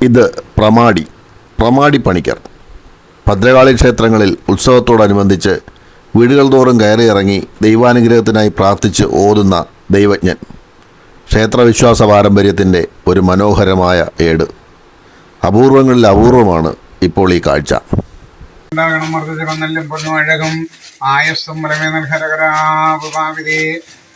ഇത് പ്രമാടി പണിക്കർ. ഭദ്രകാളി ക്ഷേത്രങ്ങളിൽ ഉത്സവത്തോടനുബന്ധിച്ച് വീടുകൾ തോറും കയറിയിറങ്ങി ദൈവാനുഗ്രഹത്തിനായി പ്രാർത്ഥിച്ച് ഓതുന്ന ദൈവജ്ഞൻ. ക്ഷേത്രവിശ്വാസ പാരമ്പര്യത്തിൻ്റെ ഒരു മനോഹരമായ ഏട്. അപൂർവങ്ങളിൽ അപൂർവമാണ് ഇപ്പോൾ ഈ കാഴ്ച. പൊന്നുമഴകും ആയസ്സും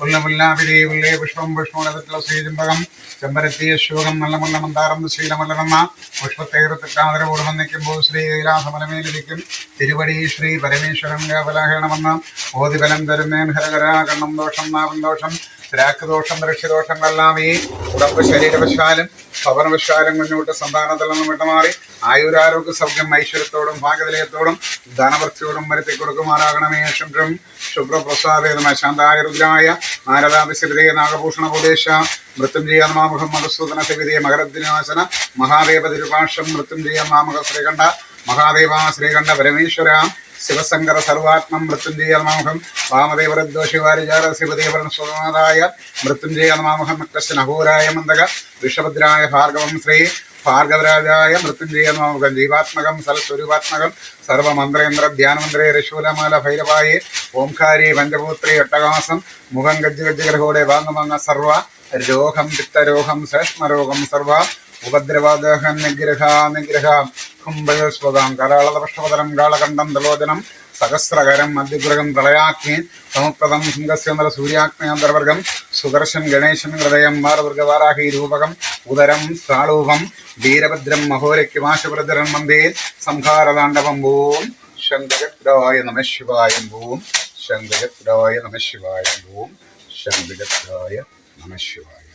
പുല്ലുപുല്ലാപിതേ പുല്ലേ പുഷ്പം പുഷ്പമുളകത്തിലുള്ള ശ്രീചമ്പകം ചെമ്പരത്തി അശോകം നല്ല മുല്ല മന്ദാരം ശീലമല്ലെന്ന പുഷ്പത്തേകൃത്തിട്ടാദരപൂർവം നിൽക്കുമ്പോൾ ശ്രീ കൈലാസമലമേലിരിക്കും തിരുവടി ശ്രീ പരമേശ്വരൻ ഗാപലാഹണമെന്ന് ഓതിബലം തരുന്നേൻ ഹരകര കണ്ണം ദോഷം നാവൻ ദോഷം രാക്ക് ദോഷം ദൃക്ഷ്യദോഷങ്ങളെല്ലാം ഈ ഉടമ്പ് ശരീരവശാലും ഭവനവശാലും മുന്നോട്ട് സന്താനത്തിൽ നിന്നും വിട്ടുമാറി ആയുരാരോഗ്യ സൗഖ്യം ഐശ്വര്യത്തോടും ഭാഗ്യവിലയത്തോടും ധനവൃത്തിയോടും വരുത്തി കൊടുക്കുമാറാകണമേ. ശുഭ്രം ശുഭ്രപ്രസാദേ നമ ശാന്തായ രുദ്രായ നാരദാദിശിവിതേ നാഗഭൂഷണോപദേശ മൃത്യുഞ്ജയ നമാമുഖം മധുസൂദന ശിവിതേ മകരദ്വിനാശന മഹാദേവ തിരുപാക്ഷം മൃത്യുഞ്ജയ നമാമുഖ ശ്രീകണ്ഠ മഹാദേവ ശ്രീകണ്ഠ പരമേശ്വര ശിവശങ്കര സർവാത്മം മൃത്യുഞ്ജയ നമാമുഖം വാമദേവരദ്ദോഷിവാരിചാര ശിവദേവരൻ സ്വനാഥായ മൃത്യുഞ്ജയ നമാമുഖം കൃഷ്ണഹോരായ മന്ദക ഋഷഭദ്രായ ഭാർഗവം ശ്രീ ഭാർഗവരാജായ മൃത്യുഞ്ജയ നമാമുഖം ജീവാത്മകം സൽസ്വരൂപാത്മകം സർവമന്ത്രേന്ദ്ര ധ്യാനമന്ത്രേ രശൂലമാല ഭൈരവായേ ഓംകാരി പഞ്ചഭൂത്രി ഒട്ടകാസം മുഖം ഗജ്ജഗജ്ജഗ്രഹോടെ വാങ്ങുമങ്ങ സർവ രോഗം പിത്തരോഗം ശ്രേഷ്മരോഗം സർവ ഉപദ്രവദഹം നിഗ്രഹ കുംഭസ്വതം കരാളപൃഷ്ഠപതരം കാളകണ്ഠം തലോചനം സഹസ്രകരം മധ്യഗൃഹം പ്രളയാഗ്നി സമുപ്രദം സിംഹസ്യന്തര സൂര്യാഗ്നയന്തർവർഗം സുദർശൻ ഗണേശൻ ഹൃദയം വാരദുർഗവാരാഹി രൂപകം ഉദരം സാളൂപം വീരഭദ്രം മഹോരക്യമാശുഭദ്രൻ മന്ദേർ സംഹാരതാണ്ഡവം ഓം ശംഖചക്രായ നമ ശിവായ ഓം ശംഖചക്രായ നമ ശിവായ ഓം ശംഖചക്രായ നമ ശിവായ.